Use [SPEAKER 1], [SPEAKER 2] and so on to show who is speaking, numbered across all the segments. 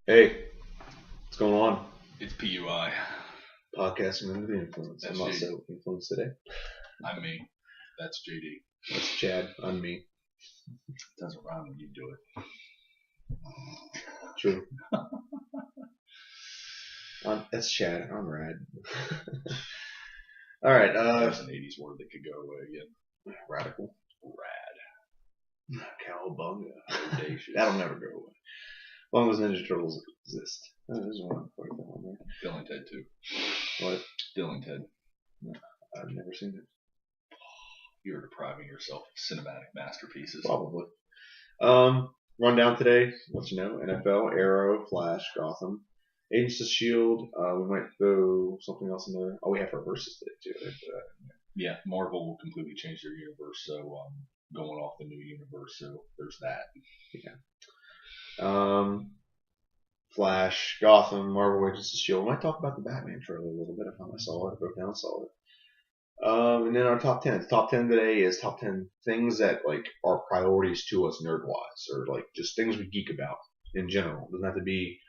[SPEAKER 1] Hey, what's going on?
[SPEAKER 2] It's PUI.
[SPEAKER 1] Podcasting under the influence.
[SPEAKER 2] That's
[SPEAKER 1] I'm not
[SPEAKER 2] JD.
[SPEAKER 1] so influenced today.
[SPEAKER 2] I'm me. That's JD.
[SPEAKER 1] That's Chad. I'm me.
[SPEAKER 2] Doesn't rhyme when you do it.
[SPEAKER 1] True. That's Chad. I'm rad. All right.
[SPEAKER 2] There's an 80s word that could go away again.
[SPEAKER 1] Radical.
[SPEAKER 2] Rad.
[SPEAKER 1] Cowabunga.
[SPEAKER 2] Audacious.
[SPEAKER 1] That'll never go away. As long as Ninja Turtles exist. There's one for that one there.
[SPEAKER 2] Bill and Ted too.
[SPEAKER 1] What?
[SPEAKER 2] Bill and Ted.
[SPEAKER 1] I've never seen it.
[SPEAKER 2] You're depriving yourself of cinematic masterpieces.
[SPEAKER 1] Probably. Rundown today. Let you know. NFL, Arrow, Flash, Gotham. Agents of S.H.I.E.L.D. We might throw something else in there. Oh, we have our verses today, too.
[SPEAKER 2] Yeah, Marvel will completely change their universe, so going off the new universe, so there's that.
[SPEAKER 1] Yeah. Flash, Gotham, Marvel, Agents of S.H.I.E.L.D. We might talk about the Batman trailer a little bit. I saw it. I broke down and saw it. And then our top 10. Top 10 today is top 10 things that like are priorities to us nerd-wise, or like just things we geek about in general. It doesn't have to be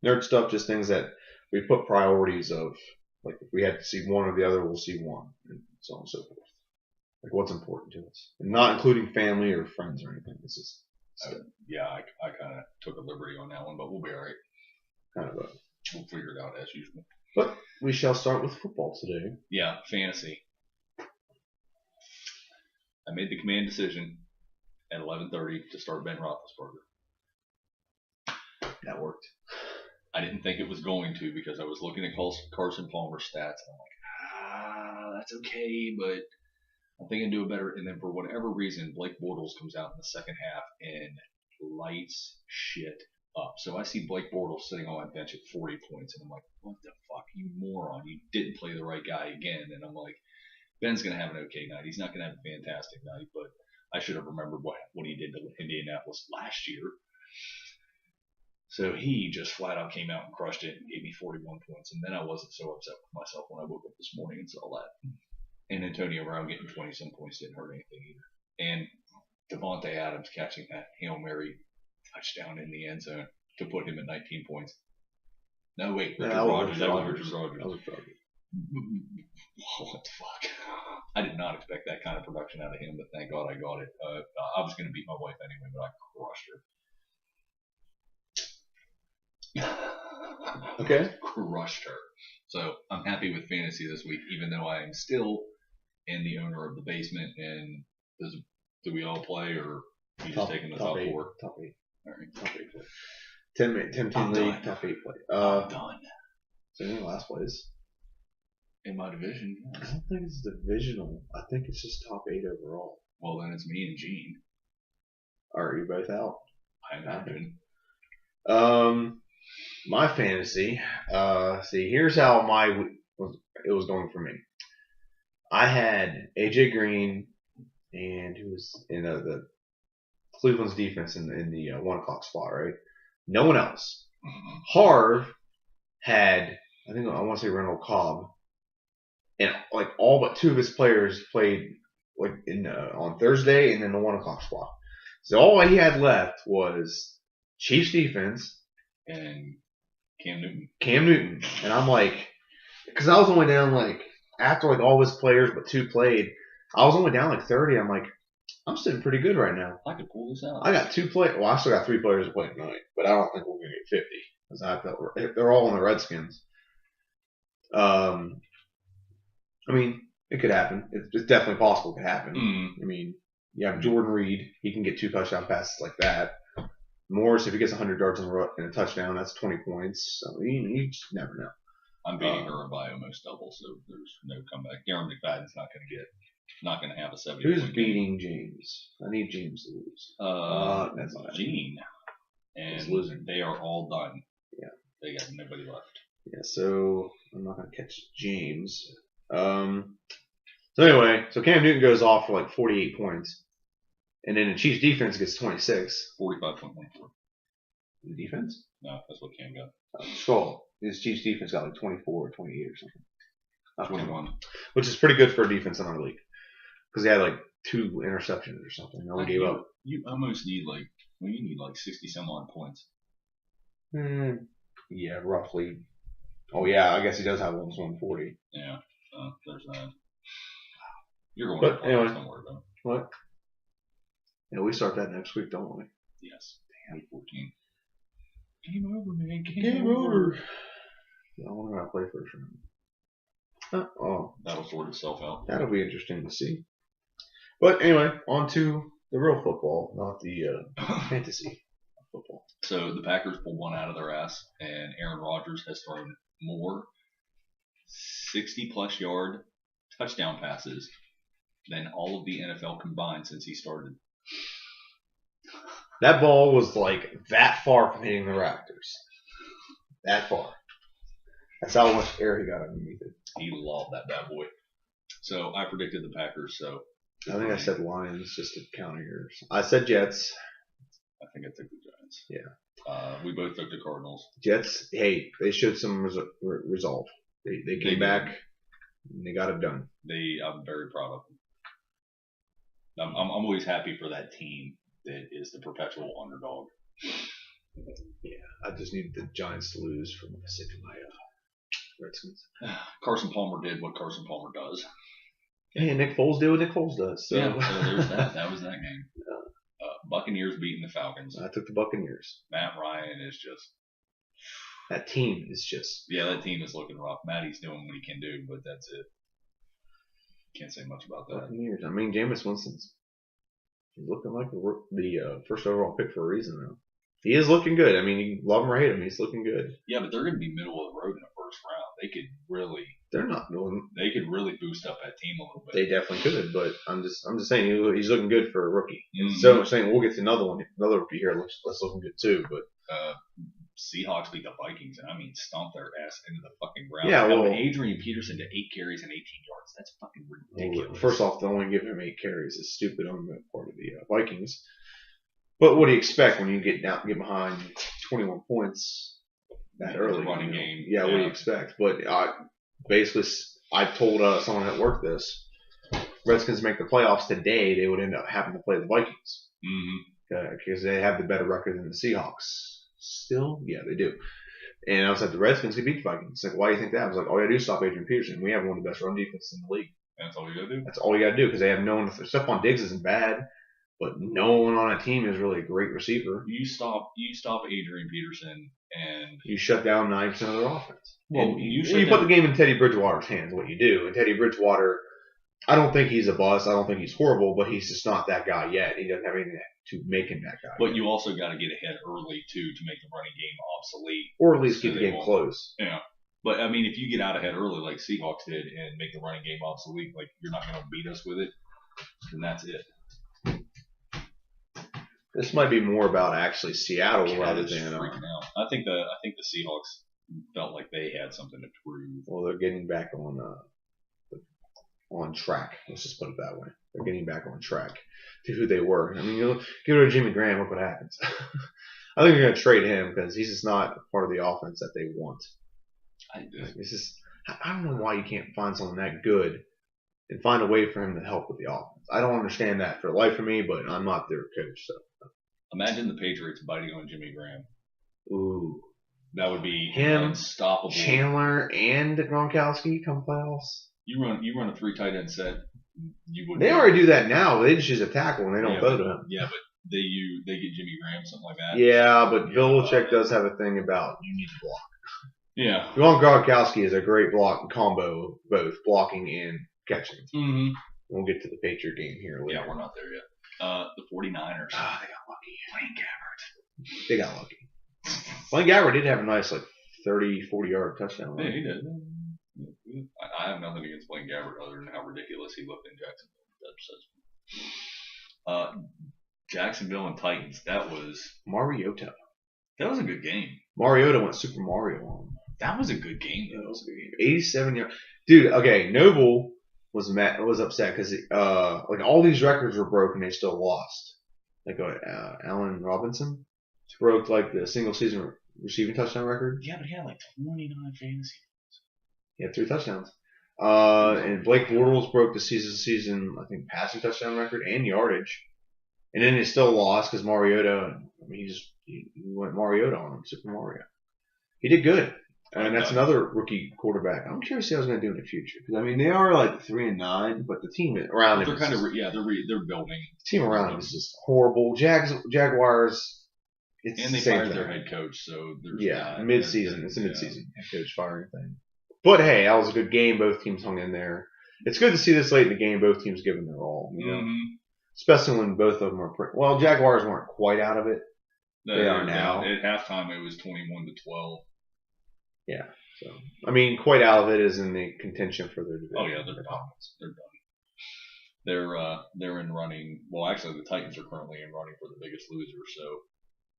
[SPEAKER 1] nerd stuff, just things that we put priorities of. Like if we had to see one or the other, we'll see one, and so on and so forth. Like what's important to us, and not including family or friends or anything. This is
[SPEAKER 2] Yeah, I kind of took a liberty on that one, but we'll be alright.
[SPEAKER 1] kind of a.
[SPEAKER 2] We'll figure it out as usual.
[SPEAKER 1] But we shall start with football today.
[SPEAKER 2] Yeah, fantasy. I made the command decision at 11:30 to start Ben Roethlisberger.
[SPEAKER 1] That worked.
[SPEAKER 2] I didn't think it was going to because I was looking at Carson Palmer's stats and I'm like, that's okay, but I'm thinking do it better. And then for whatever reason, Blake Bortles comes out in the second half and lights shit up. So I see Blake Bortles sitting on my bench at 40 points, and I'm like, what the fuck, you moron? You didn't play the right guy again. And I'm like, Ben's going to have an okay night. He's not going to have a fantastic night, but I should have remembered what he did to Indianapolis last year. So he just flat out came out and crushed it and gave me 41 points. And then I wasn't so upset with myself when I woke up this morning and saw that. And Antonio Brown getting 20-some points didn't hurt anything either. And Devontae Adams catching that Hail Mary touchdown in the end zone to put him at 19 points. No, wait, Richard Rodgers. That was Richard Rodgers. What the fuck? I did not expect that kind of production out of him, but thank God I got it. I was going to beat my wife anyway, but I crushed her.
[SPEAKER 1] Okay.
[SPEAKER 2] Crushed her. So I'm happy with fantasy this week, even though I am still in the owner of the basement. And do we all play, or are you just taking the top 4?
[SPEAKER 1] Top 8.
[SPEAKER 2] All right.
[SPEAKER 1] Top 8 play. 10 league, top 8 play.
[SPEAKER 2] I'm done.
[SPEAKER 1] So any last plays?
[SPEAKER 2] In my division.
[SPEAKER 1] I don't think it's divisional. I think it's just top 8 overall.
[SPEAKER 2] Well, then it's me and Gene.
[SPEAKER 1] Are you both out?
[SPEAKER 2] I imagine.
[SPEAKER 1] My fantasy. See, here's how it was going for me. I had AJ Green and who was in the Cleveland's defense in the 1 o'clock spot, right? No one else. Harv had, I want to say Randall Cobb, and like all but 2 of his players played like on Thursday and in the 1 o'clock spot. So all he had left was Chiefs defense
[SPEAKER 2] and Cam
[SPEAKER 1] Newton. And I'm like, because I was only down like, after like all his players but 2 played, I was only down like 30. I'm like, I'm sitting pretty good right now.
[SPEAKER 2] I could pull this out.
[SPEAKER 1] I got 2 players. Well, I still got 3 players to play tonight, but I don't think we're going to get 50 because I felt they're all on the Redskins. I mean, it could happen. It's definitely possible it could happen. I mean, you have Jordan Reed. He can get 2 touchdown passes like that. Morris, if he gets 100 yards in a touchdown, that's 20 points. So you just never know.
[SPEAKER 2] I'm beating her by almost double, so there's no comeback. Aaron McFadden's not going to have a 70.
[SPEAKER 1] Who's beating James? I need James to lose.
[SPEAKER 2] That's Gene. And
[SPEAKER 1] losing.
[SPEAKER 2] They are all done.
[SPEAKER 1] Yeah.
[SPEAKER 2] They got nobody left.
[SPEAKER 1] Yeah, so I'm not going to catch James. So anyway, so Cam Newton goes off for like 48 points. And then the Chiefs defense gets 26.
[SPEAKER 2] 45.14.
[SPEAKER 1] The defense?
[SPEAKER 2] No, that's what Cam got.
[SPEAKER 1] Skull. His Chiefs defense got like 24 or 28 or something.
[SPEAKER 2] 21.
[SPEAKER 1] Which is pretty good for a defense in our league. Because they had like 2 interceptions or something. No one gave up.
[SPEAKER 2] You almost need you need like 60 some odd points.
[SPEAKER 1] Yeah, roughly. Oh yeah, I guess he does have almost 140.
[SPEAKER 2] Yeah, there's that. You're going
[SPEAKER 1] But
[SPEAKER 2] to playoffs,
[SPEAKER 1] anyway,
[SPEAKER 2] don't worry about it.
[SPEAKER 1] what? Yeah, we start that next week, don't we?
[SPEAKER 2] Yes. Week 14. Game over, man.
[SPEAKER 1] Game over. I wonder how I play first round. Oh,
[SPEAKER 2] that'll sort itself out.
[SPEAKER 1] That'll be interesting to see. But anyway, on to the real football, not the fantasy football.
[SPEAKER 2] So the Packers pulled one out of their ass, and Aaron Rodgers has thrown more 60-plus yard touchdown passes than all of the NFL combined since he started.
[SPEAKER 1] That ball was like that far from hitting the Raptors. That far. That's how much air he got underneath it.
[SPEAKER 2] He lobbed that bad boy. So I predicted the Packers. So
[SPEAKER 1] I think I said Lions just to counter yours. I said Jets.
[SPEAKER 2] I think I took the Giants.
[SPEAKER 1] Yeah.
[SPEAKER 2] We both took the Cardinals.
[SPEAKER 1] Jets. Hey, they showed some resolve. They came back and they got it done.
[SPEAKER 2] I'm very proud of them. I'm always happy for that team that is the perpetual underdog.
[SPEAKER 1] Yeah, I just need the Giants to lose for the sake of my Redskins.
[SPEAKER 2] Carson Palmer did what Carson Palmer does.
[SPEAKER 1] Hey, Nick Foles did what Nick Foles does. So.
[SPEAKER 2] Yeah, so there's that. That was that game. Buccaneers beating the Falcons.
[SPEAKER 1] I took the Buccaneers.
[SPEAKER 2] Matt Ryan is just...
[SPEAKER 1] That team is just...
[SPEAKER 2] Yeah, that team is looking rough. Matty's doing what he can do, but that's it. Can't say much about that.
[SPEAKER 1] Buccaneers. I mean, Jameis Winston's looking like the first overall pick for a reason, though. He is looking good. I mean, you love him or hate him, he's looking good.
[SPEAKER 2] Yeah, but they're going to be middle of the road in the first round. They could really...
[SPEAKER 1] They're not doing...
[SPEAKER 2] They could really boost up that team a little bit.
[SPEAKER 1] They definitely could, but I'm just saying he's looking good for a rookie.
[SPEAKER 2] Mm-hmm.
[SPEAKER 1] So I'm saying we'll get to another rookie here. Let's looking good too, but...
[SPEAKER 2] Seahawks beat the Vikings, and I mean stomp their ass into the fucking ground.
[SPEAKER 1] Yeah, well,
[SPEAKER 2] Adrian Peterson to 8 carries and 18 yards. That's fucking ridiculous.
[SPEAKER 1] Well, first off, to only give him 8 carries is stupid on the part of the Vikings. But what do you expect when you get behind 21 points that early?
[SPEAKER 2] Running game.
[SPEAKER 1] Yeah, what do you expect? But basically, I told someone that worked this, Redskins make the playoffs today, they would end up having to play the Vikings. Because they have the better record than the Seahawks. Still? Yeah, they do. And I was like, the Redskins could beat the Vikings. Like, why do you think that? I was like, all you got to do is stop Adrian Peterson. We have one of the best run defenses in the league.
[SPEAKER 2] That's all you got to do?
[SPEAKER 1] That's all you got to do because they have no one. Stephon Diggs isn't bad, but no one on a team is really a great receiver.
[SPEAKER 2] You stop Adrian Peterson and
[SPEAKER 1] you shut down 90% of their offense. Well, you put the game in Teddy Bridgewater's hands, what you do. And Teddy Bridgewater, I don't think he's a bust. I don't think he's horrible, but he's just not that guy yet. He doesn't have anything to make him that guy.
[SPEAKER 2] But you also got to get ahead early, too, to make the running game obsolete.
[SPEAKER 1] Or at least keep the game close.
[SPEAKER 2] Yeah. But, I mean, if you get out ahead early like Seahawks did and make the running game obsolete, like you're not going to beat us with it, then that's it.
[SPEAKER 1] This might be more about actually Seattle rather than...
[SPEAKER 2] freaking out. I think the Seahawks felt like they had something to prove.
[SPEAKER 1] Well, they're getting back on track. Let's just put it that way. They're getting back on track to who they were. I mean, you give it to Jimmy Graham, look what happens. I think they're going to trade him because he's just not part of the offense that they want. I don't know why you can't find someone that good and find a way for him to help with the offense. I don't understand that for the life of me, but I'm not their coach. So
[SPEAKER 2] imagine the Patriots biting on Jimmy Graham.
[SPEAKER 1] Ooh.
[SPEAKER 2] That would be
[SPEAKER 1] him,
[SPEAKER 2] unstoppable.
[SPEAKER 1] Chandler, and Gronkowski come playoffs.
[SPEAKER 2] You run a 3 tight end set.
[SPEAKER 1] They already do that now. They just use a tackle and they don't throw to him.
[SPEAKER 2] Yeah, but they get Jimmy Graham, something like that.
[SPEAKER 1] Yeah, but Belichick does have a thing about you need to block.
[SPEAKER 2] Yeah.
[SPEAKER 1] Gronkowski is a great block combo, both blocking and catching.
[SPEAKER 2] Mm-hmm.
[SPEAKER 1] We'll get to the Patriot game here later.
[SPEAKER 2] Yeah, we're not there yet. The 49ers.
[SPEAKER 1] They got lucky.
[SPEAKER 2] Blaine Gabbert.
[SPEAKER 1] They got lucky. Blaine Gabbert did have a nice 30, 40-yard touchdown.
[SPEAKER 2] Yeah, he did. I have nothing against Blaine Gabbert other than how ridiculous he looked in Jacksonville. Jacksonville and Titans. That was
[SPEAKER 1] Mariota.
[SPEAKER 2] That was a good game.
[SPEAKER 1] Mariota went Super Mario on him.
[SPEAKER 2] That was a good game, though.
[SPEAKER 1] That was a good game. 87 yards. Dude, okay, Noble was upset because all these records were broken. They still lost. Allen Robinson broke the single season receiving touchdown record.
[SPEAKER 2] Yeah, but he had 29 fantasy.
[SPEAKER 1] He had 3 touchdowns. And Blake Bortles broke the season, I think, passing touchdown record and yardage. And then they still lost because Mariota, he just he went Mariota on him, Super Mario. He did good. And that's another rookie quarterback. I'm curious to see how he's going to do in the future. Because, I mean, they are like 3-9, but the team around him.
[SPEAKER 2] They're kind of, they're building.
[SPEAKER 1] The team around him is just horrible. Jaguars, it's
[SPEAKER 2] and they
[SPEAKER 1] the same
[SPEAKER 2] fired
[SPEAKER 1] thing.
[SPEAKER 2] their head coach, so there's
[SPEAKER 1] mid-season. It's a mid-season head coach firing thing. But hey, that was a good game. Both teams hung in there. It's good to see this late in the game. Both teams giving their all. You know? Especially when both of them are well. Jaguars weren't quite out of it. They are now.
[SPEAKER 2] At halftime, it was 21-12.
[SPEAKER 1] Yeah. So I mean, quite out of it is in the contention for their division.
[SPEAKER 2] Oh yeah, they're done. They're done. They're in running. Well, actually, the Titans are currently in running for the biggest loser. So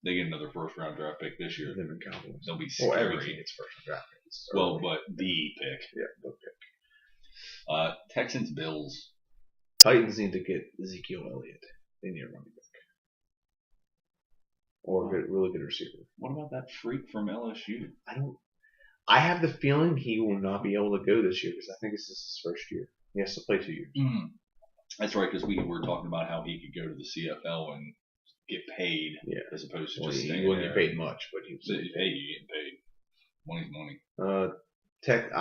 [SPEAKER 2] they get another first-round draft pick this year.
[SPEAKER 1] Them and Cowboys.
[SPEAKER 2] They'll be scary.
[SPEAKER 1] Well, everything gets first-round draft picks.
[SPEAKER 2] Well, but the pick.
[SPEAKER 1] Yeah, the pick.
[SPEAKER 2] Texans, Bills.
[SPEAKER 1] Titans need to get Ezekiel Elliott. They need a running back. Or a really good receiver.
[SPEAKER 2] What about that freak from LSU?
[SPEAKER 1] I have the feeling he will not be able to go this year because I think this is his first year. He has to play 2 years.
[SPEAKER 2] Mm-hmm. That's right, because we were talking about how he could go to the CFL and get paid as opposed to just staying
[SPEAKER 1] he wouldn't get paid much, but he was
[SPEAKER 2] you getting paid. Money's money.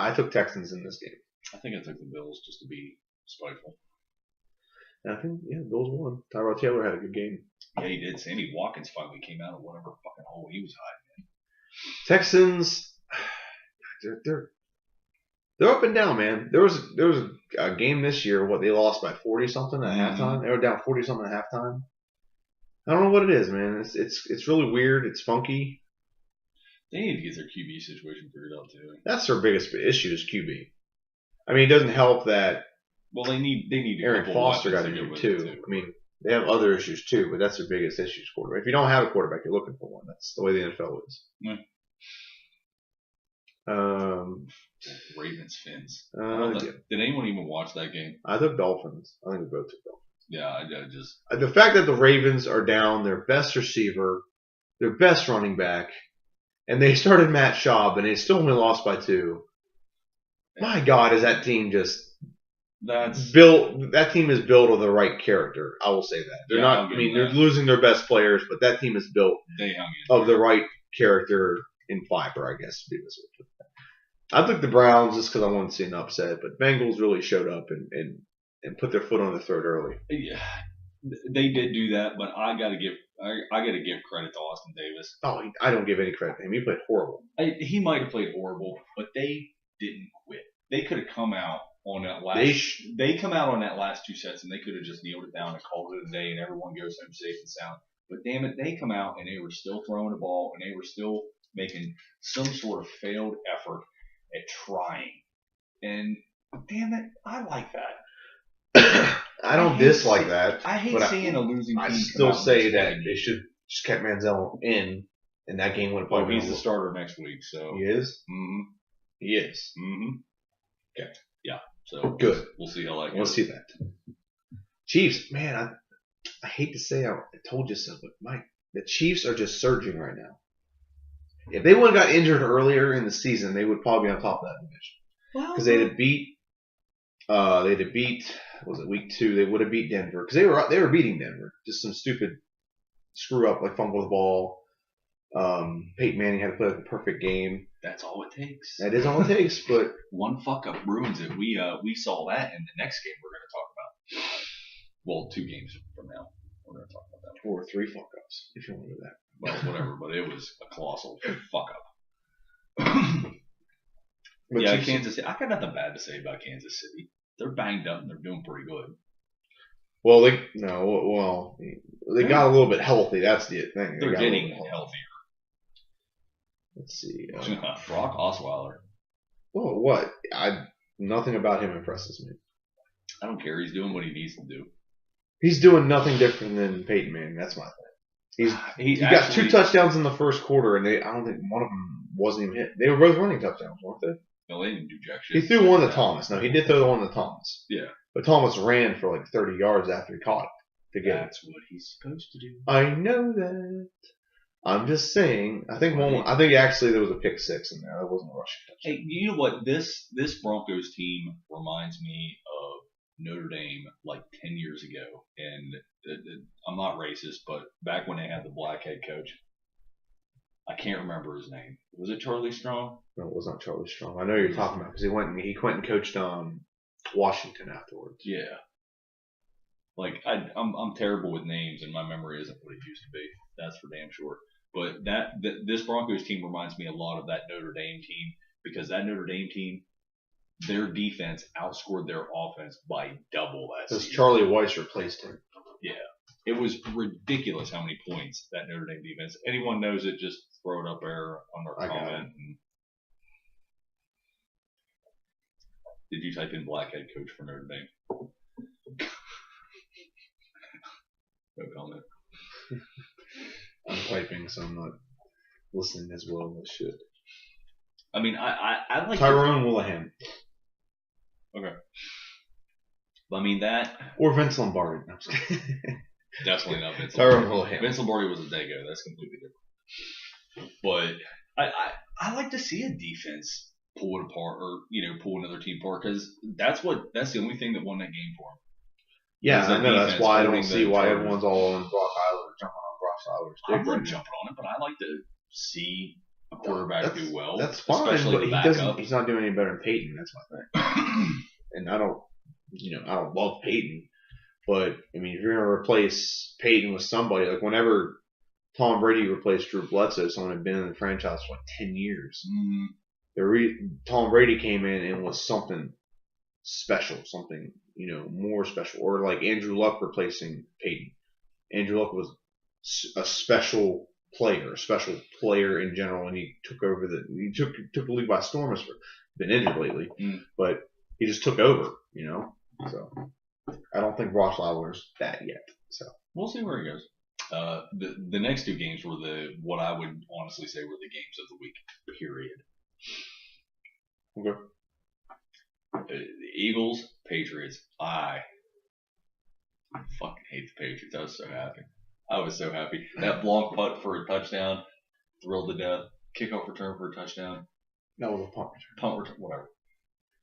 [SPEAKER 1] I took Texans in this game.
[SPEAKER 2] I think I took the Bills just to be spiteful.
[SPEAKER 1] And I think, the Bills won. Tyrod Taylor had a good game.
[SPEAKER 2] Yeah, he did. Sammy Watkins finally came out of whatever fucking hole he was hiding in.
[SPEAKER 1] Texans, they're up and down, man. There was a game this year. They lost by 40 something at halftime. They were down 40 something at halftime. I don't know what it is, man. It's really weird. It's funky.
[SPEAKER 2] They need to get their QB situation figured out too.
[SPEAKER 1] That's their biggest issue is QB. I mean, it doesn't help that.
[SPEAKER 2] Well, they need
[SPEAKER 1] Aaron Foster got injured too. I mean, they have other issues too, but that's their biggest issue is quarterback. If you don't have a quarterback, you're looking for one. That's the way the NFL is.
[SPEAKER 2] Yeah. Ravens Fins. Did anyone even watch that game?
[SPEAKER 1] I took Dolphins. I think we both took Dolphins.
[SPEAKER 2] Yeah, I just
[SPEAKER 1] the fact that the Ravens are down their best receiver, their best running back, and they started Matt Schaub and they still only lost by 2. My God, is that team just built? That team is built of the right character. I will say that they're not. I mean, they're losing their best players, but that team is built of the right character in fiber, I guess. To be this way. I took the Browns just because I wanted to see an upset, but Bengals really showed up and put their foot on the throat early.
[SPEAKER 2] Yeah, they did do that, but I gotta give credit to Austin Davis.
[SPEAKER 1] Oh, I don't give any credit to him. He played horrible.
[SPEAKER 2] He might have played horrible, but they didn't quit. They could have come out on that last. They come out on that last 2 sets, and they could have just kneeled it down and called it a day, and everyone goes home safe and sound. But damn it, they come out and they were still throwing the ball, and they were still making some sort of failed effort at trying. And damn it, I like that.
[SPEAKER 1] I don't dislike that.
[SPEAKER 2] I hate seeing a losing team.
[SPEAKER 1] I still say that they should just kept Manziel in, and that game would have
[SPEAKER 2] probably. He's the starter next week, so
[SPEAKER 1] he is.
[SPEAKER 2] Mm-hmm.
[SPEAKER 1] He is.
[SPEAKER 2] Mm-hmm.
[SPEAKER 1] Okay.
[SPEAKER 2] Yeah. So
[SPEAKER 1] good.
[SPEAKER 2] We'll see how that goes.
[SPEAKER 1] We'll see that. Chiefs, man, I hate to say I told you so, but the Chiefs are just surging right now. If they would have got injured earlier in the season, they would probably be on top of that division. Because they'd have beat. Was it week 2? They would have beat Denver because they were beating Denver. Just some stupid screw up like fumble the ball. Peyton Manning had to play like a perfect game.
[SPEAKER 2] That's all it takes.
[SPEAKER 1] That is all it takes. But
[SPEAKER 2] one fuck up ruins it. We saw that in the next game we're going to talk about. Well, 2 games from now we're going to talk about that.
[SPEAKER 1] Or 3 fuck ups if you want to do that.
[SPEAKER 2] Well, whatever. But it was a colossal fuck up. Yeah, Kansas City. I got nothing bad to say about Kansas City. They're banged up and they're doing pretty good.
[SPEAKER 1] Well, they got a little bit healthy. That's the thing.
[SPEAKER 2] They're getting healthier.
[SPEAKER 1] Let's see.
[SPEAKER 2] Brock Osweiler.
[SPEAKER 1] Oh, what? Nothing about him impresses me.
[SPEAKER 2] I don't care. He's doing what he needs to do.
[SPEAKER 1] He's doing nothing different than Peyton Manning. That's my thing. He got 2 touchdowns in the first quarter, and I don't think one of them wasn't even hit. They were both running touchdowns, weren't they?
[SPEAKER 2] No, they didn't do jack shit.
[SPEAKER 1] He threw one to Thomas. No, he did throw the one to Thomas.
[SPEAKER 2] Yeah.
[SPEAKER 1] But Thomas ran for like 30 yards after he caught it to get
[SPEAKER 2] That's what he's supposed to do.
[SPEAKER 1] I know that. I'm just saying. I think actually there was a pick 6 in there. That wasn't a rushing touchdown.
[SPEAKER 2] Hey, you know what? This Broncos team reminds me of Notre Dame like 10 years ago. And I'm not racist, but back when they had the black head coach. I can't remember his name. Was it Charlie Strong?
[SPEAKER 1] No, it was not Charlie Strong. I know you're talking about because he went and coached Washington afterwards.
[SPEAKER 2] Yeah. Like I'm terrible with names, and my memory isn't what it used to be. That's for damn sure. But this Broncos team reminds me a lot of that Notre Dame team, because that Notre Dame team, their defense outscored their offense by double that
[SPEAKER 1] Because
[SPEAKER 2] season.
[SPEAKER 1] Charlie Weiss replaced him.
[SPEAKER 2] Yeah. It was ridiculous how many points that Notre Dame defense. Anyone knows it, just throw it up there on our comment. And did you type in blackhead coach for Notre Dame? No comment.
[SPEAKER 1] I'm typing, so I'm not listening as well as I should.
[SPEAKER 2] I mean, I like
[SPEAKER 1] Tyrone Willingham.
[SPEAKER 2] Okay. I mean that.
[SPEAKER 1] Or Vince Lombardi. No, I'm just kidding.
[SPEAKER 2] Definitely not Vince
[SPEAKER 1] Tyrone
[SPEAKER 2] Lombardi.
[SPEAKER 1] Willingham.
[SPEAKER 2] Vince Lombardi was a Dago. That's completely different. But I like to see a defense pull it apart, or pull another team apart, because that's the only thing that won that game for him.
[SPEAKER 1] Yeah, I know. That's why I don't see why everyone's all on Brock Eiler, jumping on Brock Eiler's dick.
[SPEAKER 2] I'm not jumping on it, but I like to see a quarterback do well.
[SPEAKER 1] That's fine,
[SPEAKER 2] especially
[SPEAKER 1] but
[SPEAKER 2] the backup.
[SPEAKER 1] He's not doing any better than Peyton. That's my thing. And I don't love Peyton, but I mean, if you're gonna replace Peyton with somebody, like whenever Tom Brady replaced Drew Bledsoe, someone had been in the franchise for like 10 years.
[SPEAKER 2] Mm-hmm.
[SPEAKER 1] Tom Brady came in and was something special, something more special, or like Andrew Luck replacing Peyton. Andrew Luck was a special player in general, and he took over he took the league by storm. He's been injured lately, but he just took over, So I don't think Ross Eiler's that yet. So
[SPEAKER 2] we'll see where he goes. The next two games were what I would honestly say were the games of the week. Period.
[SPEAKER 1] Okay.
[SPEAKER 2] Eagles, Patriots. I fucking hate the Patriots. I was so happy. That Blanc putt for a touchdown, thrilled to death. Kickoff return for a touchdown.
[SPEAKER 1] That was a punt return.
[SPEAKER 2] Punt return, whatever.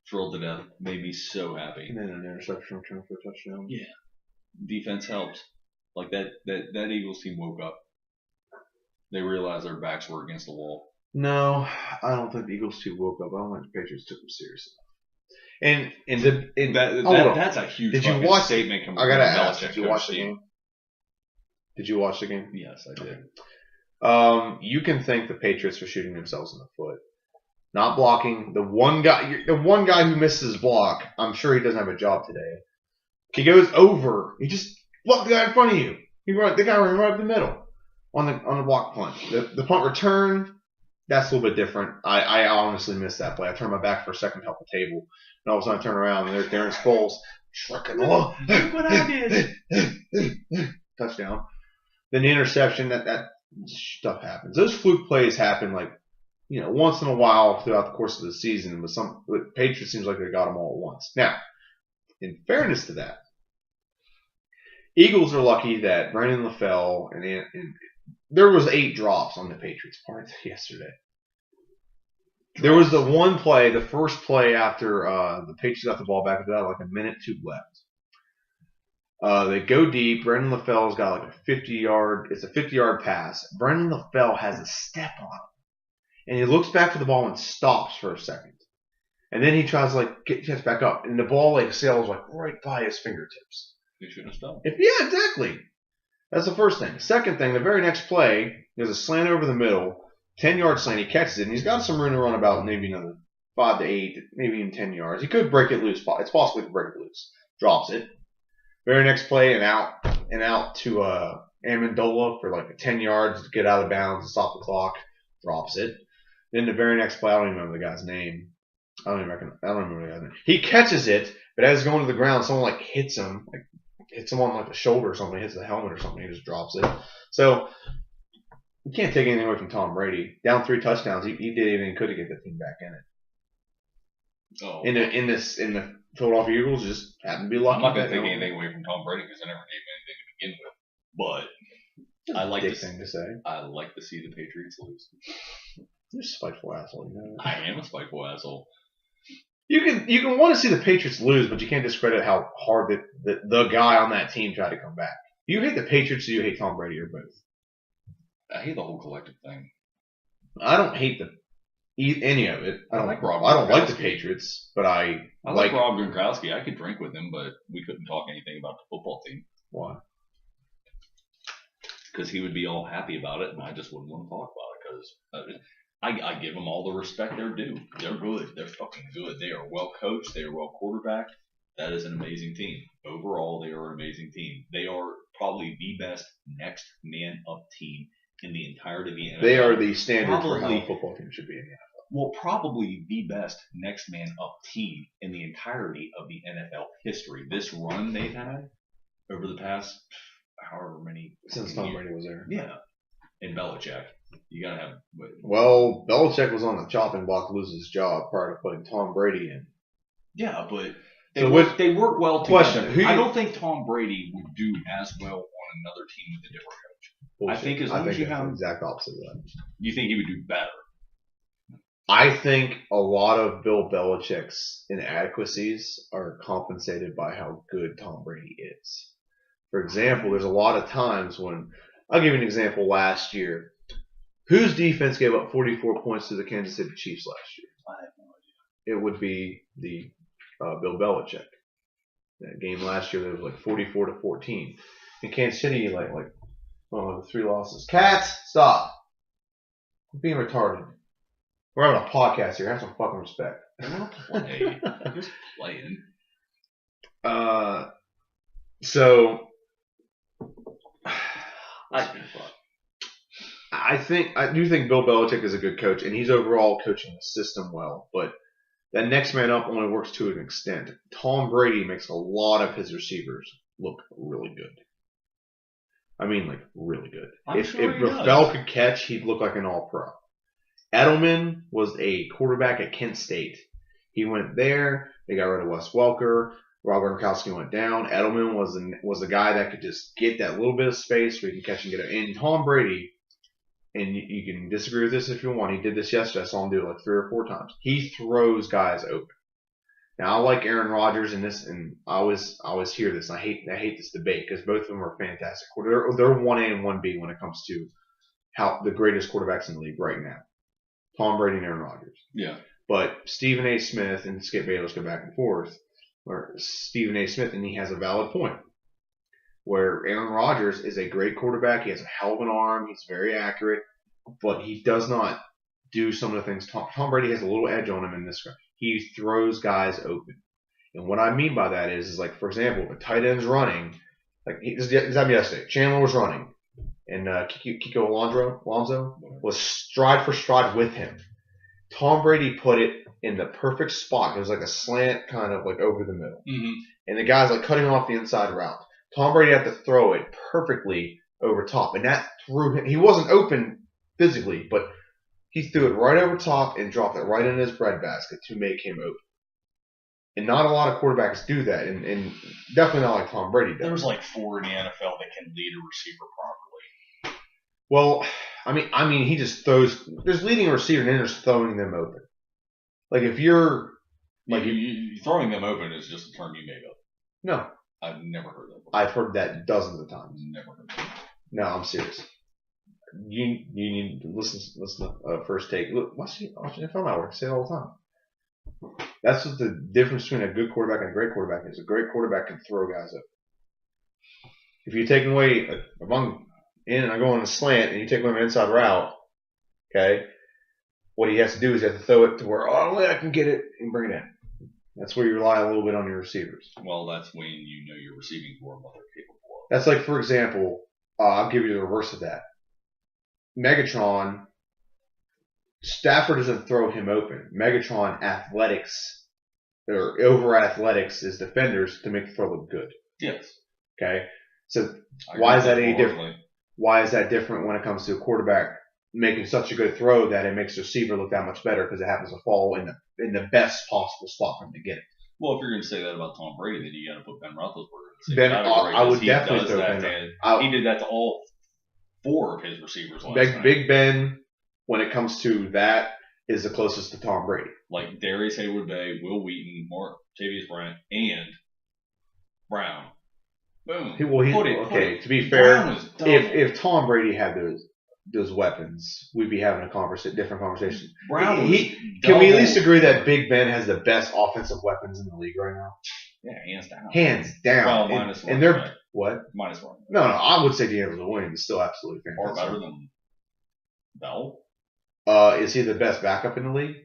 [SPEAKER 2] Thrilled to death. Made me so happy.
[SPEAKER 1] And then an interception return for a touchdown.
[SPEAKER 2] Yeah. Defense helped. Like that Eagles team woke up. They realized their backs were against the wall.
[SPEAKER 1] No, I don't think the Eagles team woke up. I don't think the Patriots took them seriously.
[SPEAKER 2] That's a huge statement.
[SPEAKER 1] I gotta ask. Did you watch the game? Did you watch the game?
[SPEAKER 2] Yes, I did.
[SPEAKER 1] You can thank the Patriots for shooting themselves in the foot. Not blocking. The one guy who misses his block, I'm sure he doesn't have a job today. He goes over. He just blocked the guy in front of you. The guy ran right up the middle on the block punt. The punt return, that's a little bit different. I honestly missed that play. I turned my back for a second to help the table. And all of a sudden I turn around and there's Darren Sproles trucking along.
[SPEAKER 2] Look what I did.
[SPEAKER 1] Touchdown. Then the interception, that stuff happens. Those fluke plays happen once in a while throughout the course of the season. But Patriots seems like they got them all at once. Now, in fairness to that, Eagles are lucky that Brandon LaFell and there was 8 drops on the Patriots' part yesterday. There was the one play, the first play after the Patriots got the ball back, about like a minute 2 left. They go deep. Brandon LaFell's got like a 50-yard pass. Brandon LaFell has a step on him. And he looks back for the ball and stops for a second. And then he tries to gets back up. And the ball sails right by his fingertips.
[SPEAKER 2] He shouldn't have stopped.
[SPEAKER 1] Yeah, exactly. That's the first thing. Second thing, the very next play, there's a slant over the middle, 10-yard slant. He catches it, and he's got some room to run about maybe another 5 to 8, maybe even 10 yards. He could break it loose. It's possible to break it loose. Drops it. Very next play, and out to Amendola for 10 yards to get out of bounds and stop the clock. Drops it. Then the very next play, I don't even remember the guy's name. I don't remember the guy's name. He catches it, but as he's going to the ground, someone hits him, hits him on the shoulder or something, hits the helmet or something, he just drops it. So you can't take anything away from Tom Brady. Down 3 touchdowns, he did everything he could to get the team back in it.
[SPEAKER 2] Oh.
[SPEAKER 1] In the Philadelphia Eagles, just happened to be lucky.
[SPEAKER 2] I'm not going to take anything away from Tom Brady because I never gave him anything to begin with. But I like
[SPEAKER 1] to say.
[SPEAKER 2] I like to see the Patriots lose.
[SPEAKER 1] You're a spiteful asshole.
[SPEAKER 2] I am a spiteful asshole.
[SPEAKER 1] You can want to see the Patriots lose, but you can't discredit how hard the guy on that team tried to come back. You hate the Patriots, or you hate Tom Brady, or both?
[SPEAKER 2] I hate the whole collective thing.
[SPEAKER 1] I don't hate any of it. I don't like the Patriots, but I
[SPEAKER 2] like Rob Gronkowski. I could drink with him, but we couldn't talk anything about the football team.
[SPEAKER 1] Why?
[SPEAKER 2] Because he would be all happy about it, and I just wouldn't want to talk about it. Because I give them all the respect they're due. They're good. They're fucking good. They are well coached. They are well quarterbacked. That is an amazing team. Overall, they are an amazing team. They are probably the best next man up team in the entirety of the NFL.
[SPEAKER 1] They are the standard for how a football team should be in the NFL.
[SPEAKER 2] Well, probably the best next man up team in the entirety of the NFL history. This run they've had over the past however many
[SPEAKER 1] since Tom Brady was there.
[SPEAKER 2] Yeah, and Belichick. You gotta have.
[SPEAKER 1] Well, Belichick was on the chopping block to lose his job prior to putting Tom Brady in.
[SPEAKER 2] Yeah, but they work well together. I don't think Tom Brady would do as well on another team with a different coach.
[SPEAKER 1] Bullshit.
[SPEAKER 2] I think as long as you have
[SPEAKER 1] the exact opposite of that.
[SPEAKER 2] You think he would do better?
[SPEAKER 1] I think a lot of Bill Belichick's inadequacies are compensated by how good Tom Brady is. For example, there's a lot of times when I'll give you an example. Last year, whose defense gave up 44 points to the Kansas City Chiefs last year?
[SPEAKER 2] I have no idea.
[SPEAKER 1] It would be the Bill Belichick. That game last year, there was like 44-14. In Kansas City, like 3 losses. Cats, stop! I'm being retarded. We're having a podcast here. Have some fucking respect.
[SPEAKER 2] I'm just playing.
[SPEAKER 1] So I do think Bill Belichick is a good coach, and he's overall coaching the system well. But that next man up only works to an extent. Tom Brady makes a lot of his receivers look really good. I mean, like really good. If Rafael could catch, he'd look like an All-Pro. Edelman was a quarterback at Kent State. He went there. They got rid of Wes Welker. Rob Gronkowski went down. Edelman was the guy that could just get that little bit of space where he can catch and get it. And Tom Brady, and you can disagree with this if you want. He did this yesterday. I saw him do it like 3 or 4 times. He throws guys open. Now I like Aaron Rodgers in this, and I always hear this. And I hate this debate because both of them are fantastic. They're 1A and 1B when it comes to how the greatest quarterbacks in the league right now. Tom Brady and Aaron Rodgers.
[SPEAKER 2] Yeah.
[SPEAKER 1] But Stephen A. Smith and Skip Bayless go back and forth. Or Stephen A. Smith, and he has a valid point. Where Aaron Rodgers is a great quarterback. He has a hell of an arm. He's very accurate. But he does not do some of the things. Tom Brady has a little edge on him in this. He throws guys open. And what I mean by that is like, for example, if a tight end's running, like this happened yesterday. Chandler was running. And Kiko Alonso was stride for stride with him. Tom Brady put it in the perfect spot. It was like a slant kind of like over the middle.
[SPEAKER 2] Mm-hmm.
[SPEAKER 1] And the guy's like cutting off the inside route. Tom Brady had to throw it perfectly over top. And that threw him. He wasn't open physically, but he threw it right over top and dropped it right in his breadbasket to make him open. And not a lot of quarterbacks do that. And definitely not like Tom Brady does.
[SPEAKER 2] There's like 4 in the NFL that can lead a receiver properly.
[SPEAKER 1] Well, I mean, he just throws. There's leading a receiver and then there's throwing them open. Like if you're
[SPEAKER 2] like throwing them open is just a term you made up.
[SPEAKER 1] No,
[SPEAKER 2] I've never heard that before.
[SPEAKER 1] I've heard that dozens of times.
[SPEAKER 2] Never heard that.
[SPEAKER 1] No, I'm serious. You need to listen to First Take. Look, watch NFL Network. Say it all the time. That's what the difference between a good quarterback and a great quarterback is. A great quarterback can throw guys up. If you take away, if I'm in and I go on a slant and you take away my inside route, okay, what he has to do is he has to throw it to where, I can get it and bring it in. That's where you rely a little bit on your receivers.
[SPEAKER 2] Well, that's when you know you're receiving for what they're capable of.
[SPEAKER 1] That's like, for example, I'll give you the reverse of that. Megatron, Stafford doesn't throw him open. Megatron athletics, or over athletics his defenders to make the throw look good.
[SPEAKER 2] Yes.
[SPEAKER 1] Okay? So why is that any different? Why is that different when it comes to a quarterback making such a good throw that it makes the receiver look that much better because it happens to fall in the best possible spot for him to get it?
[SPEAKER 2] Well, if you're going to say that about Tom Brady, then you got to put Ben Roethlisberger.
[SPEAKER 1] I would definitely throw Ben.
[SPEAKER 2] He did that to all 4 of his receivers last night.
[SPEAKER 1] Big Ben, when it comes to that, is the closest to Tom Brady.
[SPEAKER 2] Like Darius Haywood-Bay, Will Wheaton, Martavius Bryant, and Brown. Boom.
[SPEAKER 1] To be fair, if Tom Brady had those, those weapons, we'd be having a different conversation.
[SPEAKER 2] Brown
[SPEAKER 1] Can we at least agree that Big Ben has the best offensive weapons in the league right now?
[SPEAKER 2] Yeah, hands down.
[SPEAKER 1] Hands down.
[SPEAKER 2] Well, minus one.
[SPEAKER 1] And they're what?
[SPEAKER 2] Minus one.
[SPEAKER 1] No, I would say D'Angelo Williams is still absolutely
[SPEAKER 2] Or
[SPEAKER 1] fantastic.
[SPEAKER 2] better than Bell.
[SPEAKER 1] Is he the best backup in the league?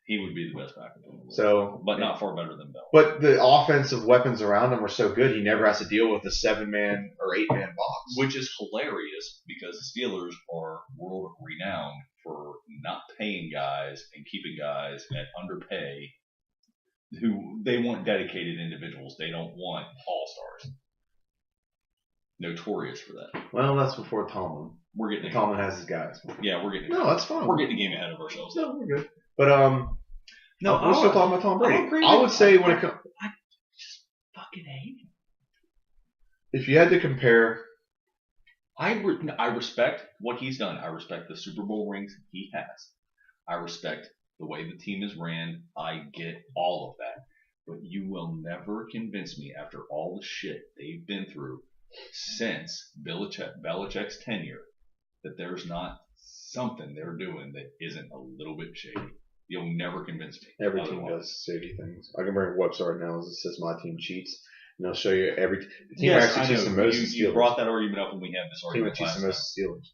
[SPEAKER 2] He would be the best backup in the league.
[SPEAKER 1] So,
[SPEAKER 2] but not far better than Bell.
[SPEAKER 1] But the offensive weapons around him are so good, he never has to deal with a 7-man or 8-man box.
[SPEAKER 2] Which is hilarious because the Steelers are world renowned for not paying guys and keeping guys at underpay. Who they want dedicated individuals. They don't want all-stars. Notorious for that.
[SPEAKER 1] Well, that's before Tomlin. Tomlin has his guys.
[SPEAKER 2] Yeah, we're getting.
[SPEAKER 1] No, that's fine.
[SPEAKER 2] We're getting the game ahead of ourselves.
[SPEAKER 1] No, we're good. But
[SPEAKER 2] no,
[SPEAKER 1] we're still talking about Tom Brady. I would say when it comes,
[SPEAKER 2] I just fucking hate him.
[SPEAKER 1] If you had to compare,
[SPEAKER 2] I respect what he's done. I respect the Super Bowl rings he has. I respect the way the team is ran. I get all of that. But you will never convince me after all the shit they've been through since Belichick's tenure that there's not something they're doing that isn't a little bit shady. You'll never convince me.
[SPEAKER 1] Every team does shady things. I can bring a website right now that says my team cheats, and they'll show you the team actually cheats the most.
[SPEAKER 2] You brought that argument up when we had this argument.
[SPEAKER 1] Team that cheats the most Steelers.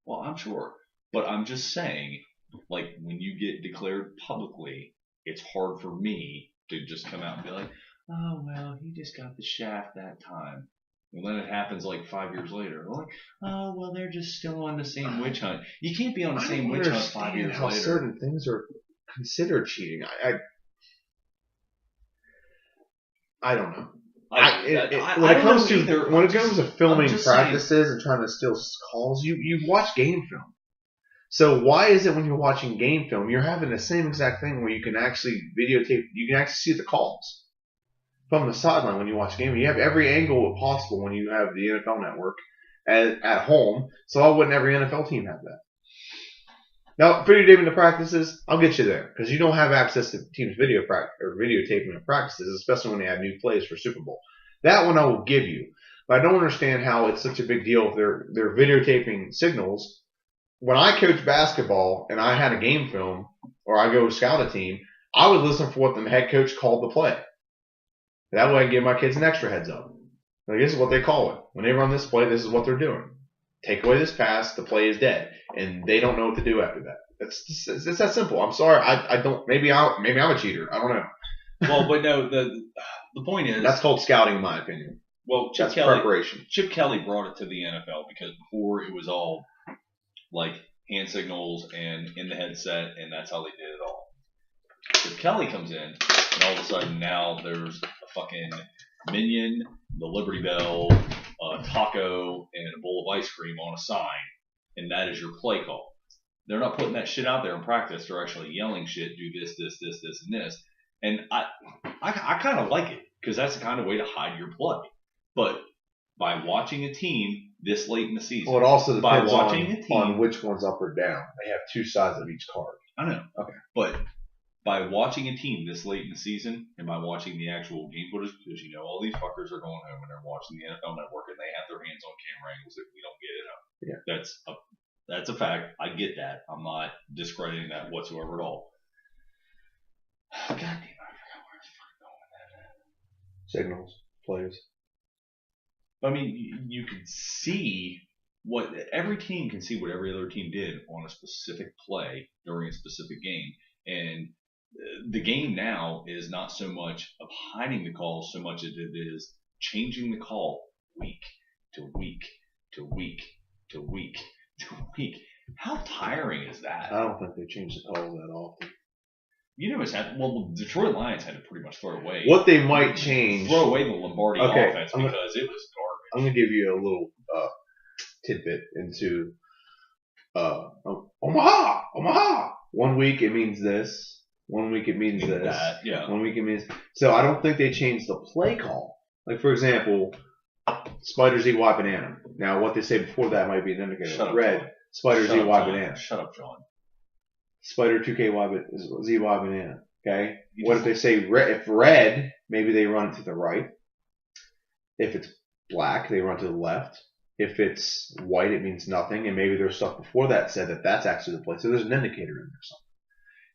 [SPEAKER 2] Well, I'm sure, but I'm just saying, like when you get declared publicly, it's hard for me to just come out and be like, oh well, he just got the shaft that time. And then it happens like 5 years later. Like, oh well, they're just still on the same witch hunt. You can't be on the same witch hunt 5 years
[SPEAKER 1] how
[SPEAKER 2] later.
[SPEAKER 1] Certain things are considered cheating. I don't know. When it comes to filming practices and trying to steal calls, you watch game film. So why is it when you're watching game film, you're having the same exact thing where you can actually videotape, you can actually see the calls from the sideline when you watch game? You have every angle possible when you have the NFL Network at home. So why wouldn't every NFL team have that? Now, videotaping the practices, I'll get you there because you don't have access to teams' videotaping the practices, especially when they have new plays for Super Bowl. That one I will give you, but I don't understand how it's such a big deal if they're videotaping signals. When I coach basketball and I had a game film or I go scout a team, I would listen for what the head coach called the play. That way I give my kids an extra heads up. Like, this is what they call it. When they run this play, this is what they're doing. Take away this pass, the play is dead. And they don't know what to do after that. It's that simple. I'm sorry. I don't. Maybe I'm a cheater. I don't know.
[SPEAKER 2] Well, but no. The point is
[SPEAKER 1] that's called scouting, in my opinion.
[SPEAKER 2] Well,
[SPEAKER 1] preparation.
[SPEAKER 2] Chip Kelly brought it to the NFL because before it was all like hand signals and in the headset, and that's how they did it all. Chip Kelly comes in, and all of a sudden now there's a fucking Minion, the Liberty Bell, a taco, and a bowl of ice cream on a sign, and that is your play call. They're not putting that shit out there in practice. They're actually yelling shit, do this, this, this, this, and this. And I kind of like it because that's the kind of way to hide your play. But by watching a team this late in the season,
[SPEAKER 1] well, it also depends on which one's up or down. They have two sides of each card.
[SPEAKER 2] I know. Okay. But by watching a team this late in the season and by watching the actual game footage, because you know all these fuckers are going home and they're watching the NFL Network and they have their hands on camera angles that we don't get it up.
[SPEAKER 1] Yeah.
[SPEAKER 2] That's a fact. I get that. I'm not discrediting that whatsoever at all. God damn, I forgot where I was fucking going with that.
[SPEAKER 1] Signals, plays.
[SPEAKER 2] I mean, you can see what every team can see what every other team did on a specific play during a specific game. And the game now is not so much of hiding the call so much as it is changing the call week to week to week to week to week. How tiring is that?
[SPEAKER 1] I don't think they change the calls that often.
[SPEAKER 2] You know, the Detroit Lions had to pretty much throw away.
[SPEAKER 1] What they might change.
[SPEAKER 2] Throw away the Lombardi offense because it was garbage.
[SPEAKER 1] I'm going to give you a little tidbit into Omaha. 1 week it means this. 1 week it means this.
[SPEAKER 2] That, yeah.
[SPEAKER 1] 1 week it means. So I don't think they changed the play call. Like, for example, spiders eat white banana. Now, what they say before that might be an indicator.
[SPEAKER 2] Shut up,
[SPEAKER 1] red.
[SPEAKER 2] John.
[SPEAKER 1] Spiders eat white banana.
[SPEAKER 2] Shut up, John.
[SPEAKER 1] Spider 2K Z Y banana. Okay. What if they say red? If red, maybe they run it to the right. If it's black, they run to the left. If it's white, it means nothing, and maybe there's stuff before that said that that's actually the play. So there's an indicator in there something.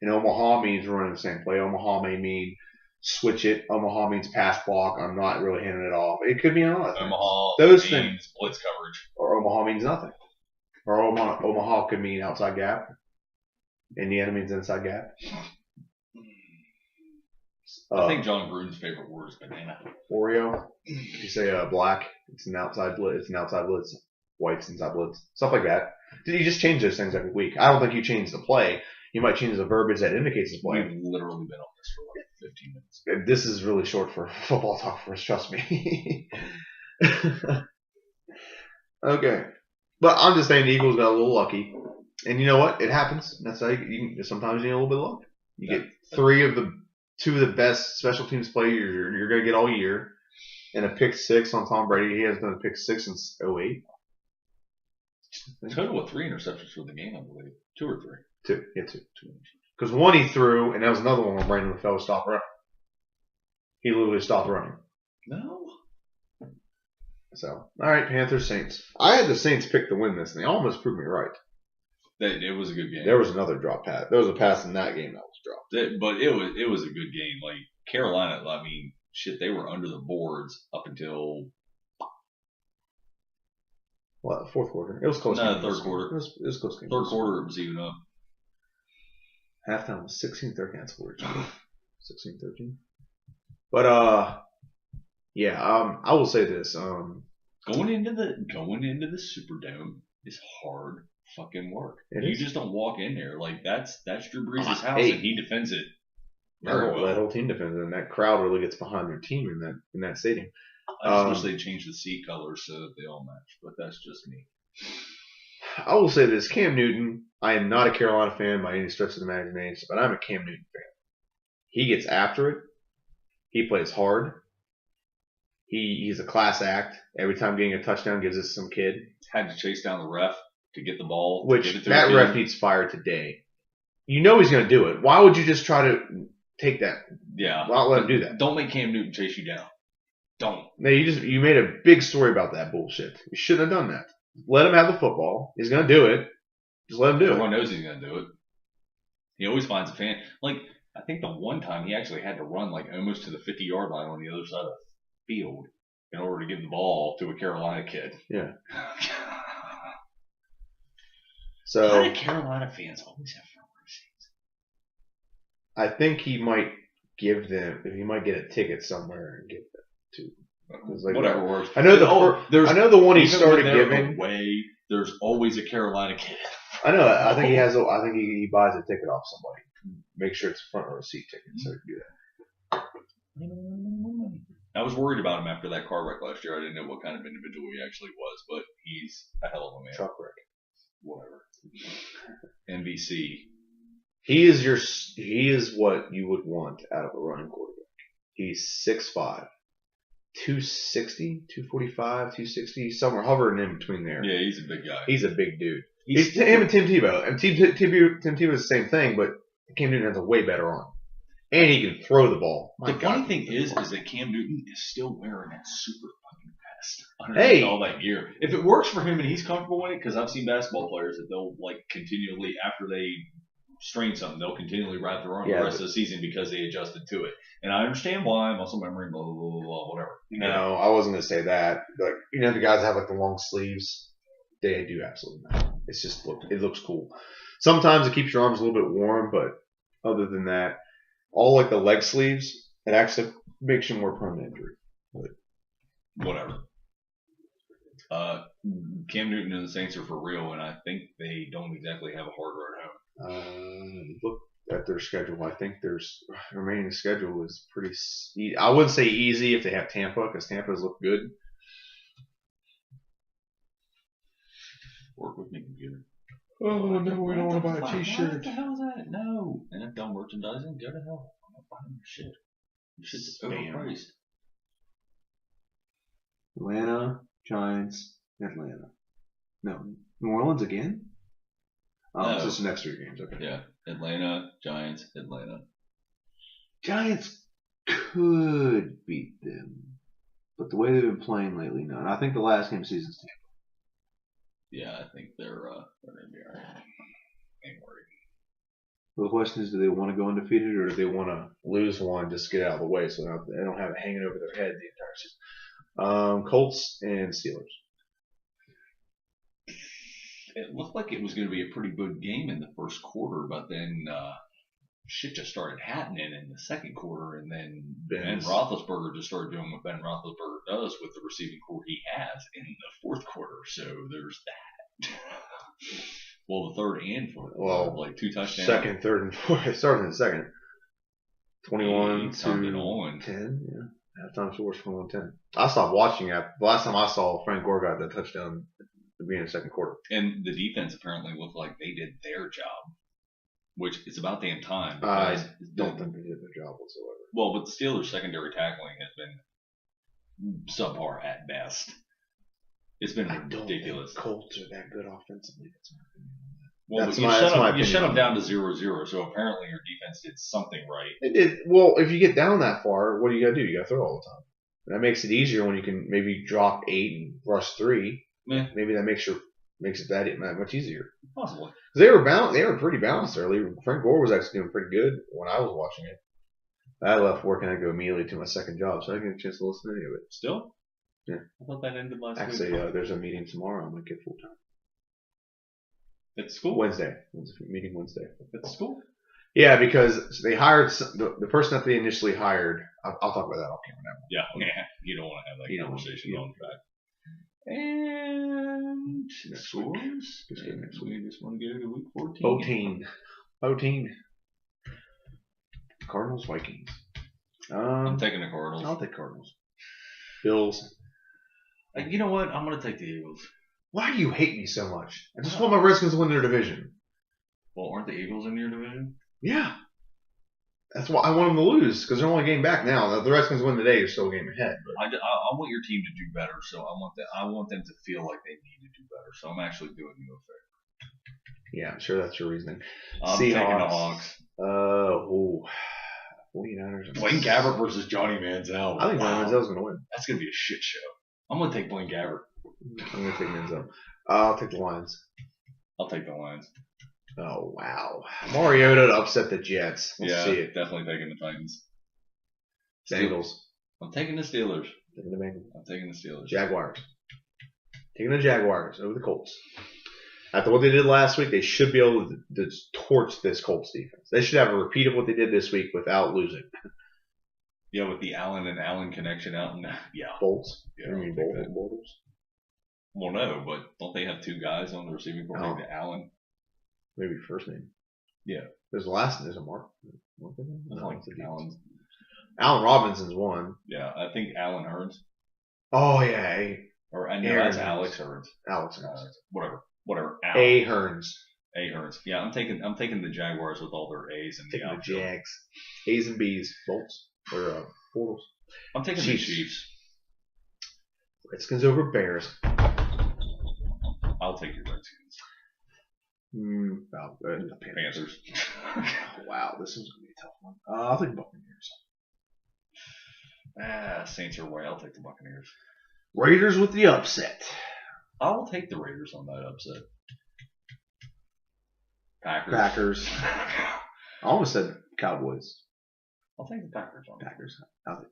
[SPEAKER 1] And Omaha means running the same play. Omaha may mean switch it. Omaha means pass block. I'm not really handing it off. It could be another thing.
[SPEAKER 2] Omaha
[SPEAKER 1] Those
[SPEAKER 2] means
[SPEAKER 1] things.
[SPEAKER 2] blitz coverage.
[SPEAKER 1] Or Omaha means nothing. Or Omaha could mean outside gap. Indiana means inside gap.
[SPEAKER 2] I think John Gruden's favorite word is banana.
[SPEAKER 1] Oreo. If you say black, it's an outside blitz. It's an outside blitz. White's inside blitz. Stuff like that. You just change those things every week. I don't think you change the play. You might change the verbiage that indicates the play.
[SPEAKER 2] We've literally been on this for like 15 minutes.
[SPEAKER 1] This is really short for football talk for us, trust me. Okay. But I'm just saying the Eagles got a little lucky. And you know what? It happens. That's how sometimes you need a little bit of luck. You get two of the best special teams players you're going to get all year. And a pick six on Tom Brady. He has done a pick six since 2008.
[SPEAKER 2] Total of 3 interceptions for the game, I believe. 2 or 3.
[SPEAKER 1] Two. Yeah, two. Because one he threw, and that was another one where Brandon LaFell stopped running. He literally stopped running.
[SPEAKER 2] No.
[SPEAKER 1] So, all right, Panthers, Saints. I had the Saints pick the win this, and they almost proved me right.
[SPEAKER 2] It was a good game.
[SPEAKER 1] There was another drop pass. There was a pass in that game that was dropped.
[SPEAKER 2] But it was a good game. Like Carolina, I mean, shit, they were under the boards up until
[SPEAKER 1] the fourth quarter. It was close.
[SPEAKER 2] No, third quarter.
[SPEAKER 1] It was close game.
[SPEAKER 2] Third quarter, it was even up.
[SPEAKER 1] Halftime was 16-13. That's what 16-13. But yeah. I will say this.
[SPEAKER 2] Going into the Superdome is hard fucking work. You just don't walk in there like that's Drew Brees' house, and he defends it very well.
[SPEAKER 1] That whole team defends it, and that crowd really gets behind their team in that stadium.
[SPEAKER 2] I just wish they changed the seat colors so that they all match, but that's just me.
[SPEAKER 1] I will say this: Cam Newton. I am not a Carolina fan by any stretch of the imagination, but I'm a Cam Newton fan. He gets after it. He plays hard. He's a class act. Every time getting a touchdown gives us some kid.
[SPEAKER 2] Had to chase down the ref to get the ball.
[SPEAKER 1] Which that ref needs fired today. You know he's going to do it. Why would you just try to take that?
[SPEAKER 2] Yeah.
[SPEAKER 1] Why not let him do that?
[SPEAKER 2] Don't make Cam Newton chase you down. Don't.
[SPEAKER 1] No, you made a big story about that bullshit. You shouldn't have done that. Let him have the football. He's going to do it. Just let him do it.
[SPEAKER 2] Everyone knows he's going to do it. He always finds a fan. Like, I think the one time he actually had to run like almost to the 50-yard line on the other side of the field in order to give the ball to a Carolina kid.
[SPEAKER 1] Yeah. So
[SPEAKER 2] why do Carolina fans always have front row seats?
[SPEAKER 1] I think he might get a ticket somewhere and give them to. Like,
[SPEAKER 2] whatever works.
[SPEAKER 1] I know the one he started giving.
[SPEAKER 2] Away, there's always a Carolina kid.
[SPEAKER 1] I know. I think he has. I think he buys a ticket off somebody. Make sure it's a front row seat ticket, so he can do that.
[SPEAKER 2] I was worried about him after that car wreck last year. I didn't know what kind of individual he actually was, but he's a hell of a man.
[SPEAKER 1] Truck wreck.
[SPEAKER 2] Whatever. NBC.
[SPEAKER 1] He is what you would want out of a running quarterback. He's 6'5", 260, 245, 260, somewhere hovering in between there.
[SPEAKER 2] Yeah, he's a big guy.
[SPEAKER 1] He's a big dude. He's him and Tim Tebow. And Tim Tebow is the same thing, but Cam Newton has a way better arm. And he can throw the ball.
[SPEAKER 2] Funny thing is that Cam Newton is still wearing that super fucking vest underneath all that gear. If it works for him and he's comfortable in it, because I've seen basketball players that they'll like continually, after they strain something, they'll continually ride their arm the rest of the season because they adjusted to it. And I understand why, muscle memory, blah, blah, blah, blah, whatever.
[SPEAKER 1] No, I wasn't going to say that. Like, the guys that have like the long sleeves, they do absolutely not. It's just, it looks cool. Sometimes it keeps your arms a little bit warm, but other than that, all like the leg sleeves, it actually makes you more prone to injury. But
[SPEAKER 2] whatever. Cam Newton and the Saints are for real, and I think they don't exactly have a hard road home.
[SPEAKER 1] Look at their schedule. I think their remaining schedule is pretty. I wouldn't say easy if they have Tampa, because Tampa's look good.
[SPEAKER 2] Work with me, computer.
[SPEAKER 1] Oh no, we don't want to buy a T-shirt.
[SPEAKER 2] What the hell is that? No. NFL merchandising? Go to hell. I'm not buying your shit. Your shit's overpriced.
[SPEAKER 1] Atlanta, Giants, Atlanta. No, New Orleans again?
[SPEAKER 2] No.
[SPEAKER 1] It's just the next 3 games. Okay.
[SPEAKER 2] Yeah. Atlanta, Giants, Atlanta.
[SPEAKER 1] Giants could beat them. But the way they've been playing lately, no. And I think the last game of the season is Tampa.
[SPEAKER 2] Yeah, I think they're gonna be alright. Ain't worried.
[SPEAKER 1] Well, the question is, do they want to go undefeated or do they want to lose one just to get out of the way so they don't have it hanging over their head the entire season? Colts and Steelers.
[SPEAKER 2] It looked like it was going to be a pretty good game in the first quarter, but then shit just started happening in the second quarter, and then Ben Roethlisberger just started doing what Ben Roethlisberger does with the receiving core he has in the fourth quarter. So there's that. Well, the third and fourth. Well, like 2 touchdowns.
[SPEAKER 1] Second, third, and fourth. It started in the second. 21 to 10. Yeah. Halftime score was 21-10. I stopped watching it. The last time I saw Frank Gore got the touchdown at the beginning of the second quarter.
[SPEAKER 2] And the defense apparently looked like they did their job, which it's about damn time.
[SPEAKER 1] I don't think they did their job whatsoever.
[SPEAKER 2] Well, but the Steelers' secondary tackling has been subpar at best. It's been ridiculous.
[SPEAKER 1] The Colts are that good offensively. That's my opinion on that.
[SPEAKER 2] Well, you shut them down to 0-0, so apparently your defense did something right.
[SPEAKER 1] It did. Well, if you get down that far, what do you got to do? You got to throw all the time. And that makes it easier when you can maybe drop 8 and rush 3. Yeah. Maybe that makes it that much easier.
[SPEAKER 2] Possibly.
[SPEAKER 1] They were pretty balanced early. Frank Gore was actually doing pretty good when I was watching it. I left work and I go immediately to my second job, so I didn't get a chance to listen to any of it.
[SPEAKER 2] Still?
[SPEAKER 1] Yeah.
[SPEAKER 2] I thought that ended last week.
[SPEAKER 1] Actually, there's a meeting tomorrow. I'm going to get full time.
[SPEAKER 2] At school?
[SPEAKER 1] Wednesday. Meeting Wednesday.
[SPEAKER 2] At school?
[SPEAKER 1] Yeah, because they hired the person that they initially hired. I'll talk about that off camera now.
[SPEAKER 2] Yeah. You don't want to have that conversation on track. And scores? Next week. We just want to go to week 14.
[SPEAKER 1] 14. Cardinals, Vikings.
[SPEAKER 2] I'm taking the Cardinals.
[SPEAKER 1] I'll take Cardinals. Bills.
[SPEAKER 2] You know what? I'm going to take the Eagles.
[SPEAKER 1] Why do you hate me so much? I just want my Redskins to win their division.
[SPEAKER 2] Well, aren't the Eagles in your division?
[SPEAKER 1] Yeah. That's why I want them to lose, because they're only a game back now. If the Redskins win today, you're still a game ahead.
[SPEAKER 2] But I want your team to do better, so I want them to feel like they need to do better. So I'm actually doing you a favor.
[SPEAKER 1] Yeah, I'm sure that's your reasoning.
[SPEAKER 2] I'm taking the Hawks.
[SPEAKER 1] 49ers.
[SPEAKER 2] Blaine Gabbert versus Johnny Manziel.
[SPEAKER 1] I think Johnny Manziel's going to win.
[SPEAKER 2] That's going to be a shit show. I'm going to take Blaine Gabbert.
[SPEAKER 1] I'm going to take Manziel. I'll take the Lions.
[SPEAKER 2] I'll take the Lions.
[SPEAKER 1] Oh, wow. Mariota to upset the Jets. Let's see it.
[SPEAKER 2] Definitely taking the Titans.
[SPEAKER 1] Bengals.
[SPEAKER 2] I'm taking the Steelers.
[SPEAKER 1] Taking the Bengals.
[SPEAKER 2] I'm taking the Steelers.
[SPEAKER 1] Jaguars. Taking the Jaguars over the Colts. After what they did last week, they should be able to torch this Colts defense. They should have a repeat of what they did this week without losing.
[SPEAKER 2] Yeah, with the Allen and Allen connection out.
[SPEAKER 1] Bolts?
[SPEAKER 2] Yeah,
[SPEAKER 1] you mean Bolters?
[SPEAKER 2] Well, no, but don't they have 2 guys on the receiving court named Allen?
[SPEAKER 1] Maybe first name.
[SPEAKER 2] Yeah.
[SPEAKER 1] There's a last name. There's a Mark.
[SPEAKER 2] Allen
[SPEAKER 1] Robinson's one.
[SPEAKER 2] Yeah, I think Allen Hurns.
[SPEAKER 1] Oh, yeah.
[SPEAKER 2] Or I know that's Alex Hurns.
[SPEAKER 1] Alex Hurns.
[SPEAKER 2] Whatever.
[SPEAKER 1] Allen. A. Hurns.
[SPEAKER 2] Yeah, I'm taking the Jaguars with all their A's and
[SPEAKER 1] the Jags. A's and B's. Bolts. Or Bortles.
[SPEAKER 2] I'm taking the Chiefs.
[SPEAKER 1] Redskins over Bears.
[SPEAKER 2] I'll take your Redskins.
[SPEAKER 1] The
[SPEAKER 2] Panthers.
[SPEAKER 1] Wow, this is going to be a tough one. I'll take the Buccaneers.
[SPEAKER 2] Saints are away. I'll take the Buccaneers.
[SPEAKER 1] Raiders with the upset.
[SPEAKER 2] I will take the Raiders on that upset.
[SPEAKER 1] Packers. I almost said Cowboys.
[SPEAKER 2] I'll take the Packers on
[SPEAKER 1] Packers. I'll take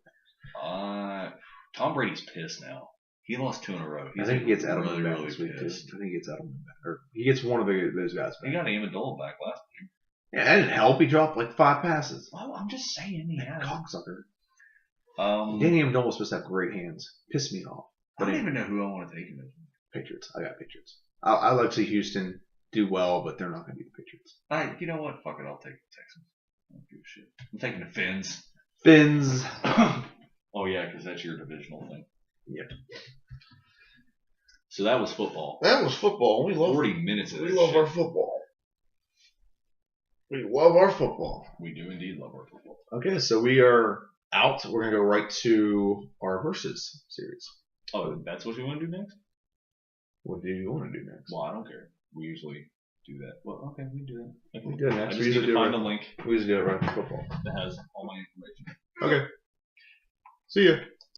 [SPEAKER 1] Packers.
[SPEAKER 2] Tom Brady's pissed now. He lost 2 in a row.
[SPEAKER 1] I think he gets Edelman back this week too. I think he gets Edelman back. Or he gets one of those guys back.
[SPEAKER 2] He got Amendola back last week.
[SPEAKER 1] Yeah, that didn't help. He dropped like 5 passes.
[SPEAKER 2] Well, I'm just saying he had
[SPEAKER 1] cocksucker.
[SPEAKER 2] Danny
[SPEAKER 1] Amendola was supposed to have great hands. Pissed me off.
[SPEAKER 2] But I don't even know who I want to take in this.
[SPEAKER 1] Patriots. I got Patriots. I like to see Houston do well, but they're not going to be the Patriots.
[SPEAKER 2] You know what? Fuck it. I'll take the Texans. I don't give a shit. I'm taking the Finns.
[SPEAKER 1] Finns.
[SPEAKER 2] Oh, yeah, because that's your divisional thing.
[SPEAKER 1] Yep.
[SPEAKER 2] So that was football.
[SPEAKER 1] We love
[SPEAKER 2] 40 minutes of
[SPEAKER 1] We love our football. We love our football.
[SPEAKER 2] We do indeed love our football.
[SPEAKER 1] Okay, so we are out. We're going to go right to our Versus series.
[SPEAKER 2] Oh, that's what you want to do next?
[SPEAKER 1] What do you want to do next?
[SPEAKER 2] Well, I don't care. We usually do that. Well, okay, we can do that. Okay.
[SPEAKER 1] We do it next.
[SPEAKER 2] I just need to find the link.
[SPEAKER 1] We usually do it right after football.
[SPEAKER 2] That has all my information.
[SPEAKER 1] Okay. See ya.